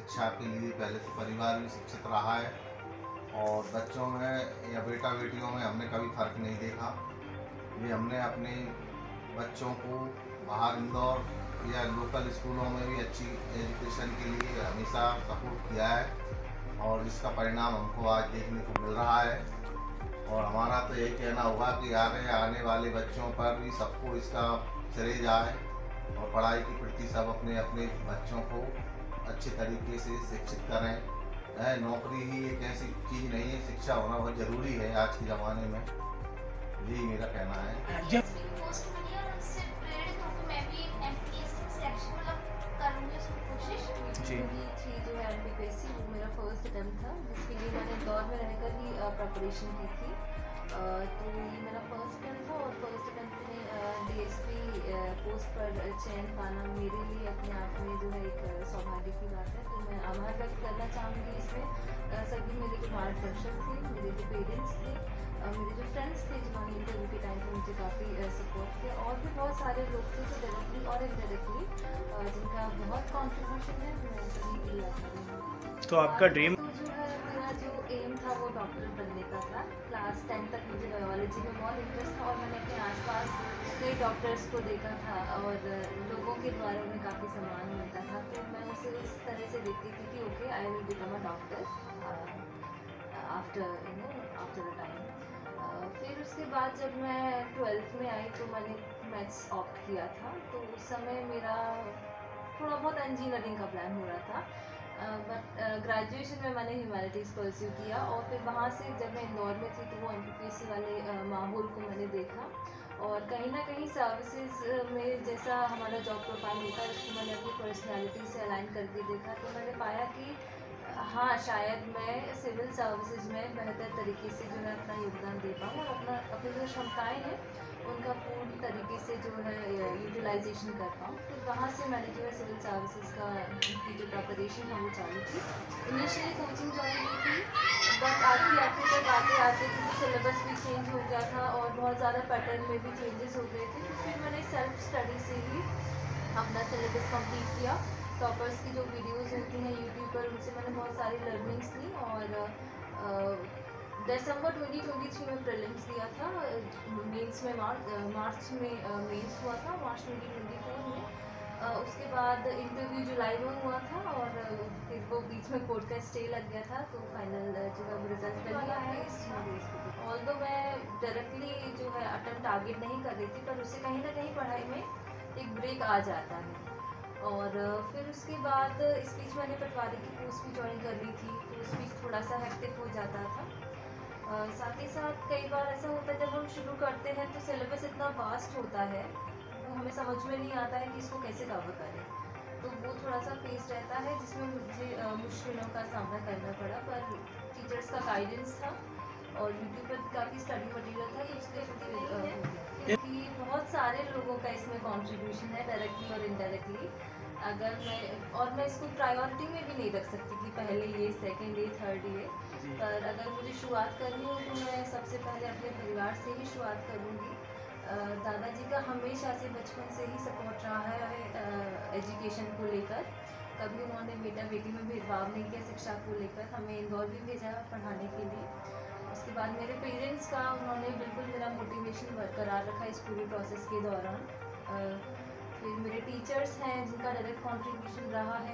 शिक्षा के लिए पहले से परिवार भी शिक्षित रहा है और बच्चों में या बेटा बेटियों में हमने कभी फ़र्क नहीं देखा। ये हमने अपने बच्चों को बाहर इंदौर या लोकल स्कूलों में भी अच्छी एजुकेशन के लिए हमेशा सपोर्ट किया है और इसका परिणाम हमको आज देखने को मिल रहा है। और हमारा तो यही कहना होगा कि आने वाले बच्चों पर भी सबको इसका श्रेय जाए और पढ़ाई के प्रति सब अपने अपने बच्चों को अच्छे तरीके से शिक्षित करें। नौकरी ही एक ऐसी चीज़ नहीं है, शिक्षा होना बहुत ज़रूरी है आज के ज़माने में। यही मेरा कहना है। जी थी जो है एमपीएससी, वो मेरा फर्स्ट अटेम्प्ट था जिसके लिए मैंने इंदौर में रहकर ही प्रिपरेशन की थी। तो ये मेरा फर्स्ट अटेम्प्ट था और फर्स्ट अटेम्प्ट में डीएसपी पोस्ट पर चयन पाना मेरे लिए अपने आप में जो है एक सौभाग्य की बात है। तो मैं आभार व्यक्त करना चाहूँगी इसमें सभी मेरे जो मार्गदर्शक थे, मेरे जो पेरेंट्स थे, मेरे जो फ्रेंड्स थे जिन्होंने इंटरव्यू के टाइम पर मुझे काफ़ी सपोर्ट किया, और भी बहुत सारे लोग थे जो डायरेक्टली और इनडायरेक्टली जिनका बहुत कॉन्ट्रीब्यूशन है। मैं सभी के लिए आभारी हूँ। तो आपका ड्रीम तो जो है मेरा जो एम था वो डॉक्टर बनने का था। क्लास 10 तक मुझे बायोलॉजी में बहुत इंटरेस्ट था और मैंने अपने आसपास कई डॉक्टर्स को देखा था और लोगों के द्वारा उन्हें काफ़ी सम्मान मिलता था। तो मैं उसे इस तरह से देखती थी कि okay I will become a doctor after a time. फिर उसके बाद जब मैं 12th में आई तो मैंने मैथ्स ऑप्ट किया था। तो उस समय मेरा थोड़ा बहुत इंजीनियरिंग का प्लान हो रहा था, बट ग्रेजुएशन में मैंने ह्यूमैनिटीज़ परस्यू किया। और फिर वहाँ से जब मैं इंदौर में थी तो वो एमपीएससी वाले माहौल को मैंने देखा और कहीं ना कहीं सर्विसेज में जैसा हमारा जॉब प्रोफाइल होता है उसको मैंने अपनी पर्सनैलिटी से अलाइन करके देखा। तो मैंने पाया कि हाँ, शायद मैं सिविल सर्विसेज में बेहतर तरीके से जो है अपना योगदान दे पाऊँ और अपनी जो क्षमताएँ हैं उनका पूर्ण तरीके से जो है यूटिलाइजेशन कर पाऊँ। फिर वहाँ से मैंने जो है सिविल सर्विसेज की जो प्रिपरेशन है वो चालू की। इनिशियली कोचिंग ज्वाइन की थी, बट आखिर तक आते आते क्योंकि सिलेबस भी चेंज हो गया था और बहुत ज़्यादा पैटर्न में भी चेंजेस हो गए थे, तो फिर मैंने सेल्फ स्टडी से ही अपना सिलेबस कंप्लीट किया। टॉपर्स की जो वीडियोस होती हैं यूट्यूब पर, उनसे मैंने बहुत सारी लर्निंग्स ली और दिसंबर 2023 में प्रीलिम्स दिया था। मेंस में मार्च में मेंस हुआ था, मार्च 2024 में। उसके बाद इंटरव्यू जुलाई में हुआ था और फिर वो बीच में कोर्ट का स्टे लग गया था, तो फाइनल जो है वो रिजल्ट मिल गया है। ऑल्दो मैं डायरेक्टली जो है अटेम्प्ट टारगेट नहीं कर रही थी, पर उससे कहीं ना कहीं पढ़ाई में एक ब्रेक आ जाता है। और फिर उसके बाद इस बीच मैंने पटवारी की पोस्ट भी ज्वाइन कर ली थी, तो उस बीच थोड़ा सा हेक्टिक हो जाता था। साथ ही साथ कई बार ऐसा होता है जब हम शुरू करते हैं तो सिलेबस इतना वास्ट होता है तो हमें समझ में नहीं आता है कि इसको कैसे कवर करें। तो वो थोड़ा सा फेस रहता है जिसमें मुझे मुश्किलों का सामना करना पड़ा, पर टीचर्स का गाइडेंस था और यूट्यूब पर काफ़ी स्टडी मटेरियल था, तो उसके प्रति क्योंकि बहुत सारे लोगों का इसमें कंट्रीब्यूशन है डायरेक्टली और इनडायरेक्टली। मैं इसको प्रायोरिटी में भी नहीं रख सकती कि पहले ये, सेकंड ये, थर्ड ये, पर अगर मुझे शुरुआत करनी हो तो मैं सबसे पहले अपने परिवार से ही शुरुआत करूँगी। दादाजी का हमेशा से बचपन से ही सपोर्ट रहा है एजुकेशन को लेकर। कभी उन्होंने बेटा बेटी में भेदभाव नहीं किया शिक्षा को लेकर। हमें इंदौर भी भेजा पढ़ाने के लिए। उसके बाद मेरे पेरेंट्स का उन्होंने बिल्कुल मेरा मोटिवेशन बरकरार रखा इस पूरे प्रोसेस के दौरान। फिर मेरे टीचर्स हैं जिनका डायरेक्ट कंट्रीब्यूशन रहा है।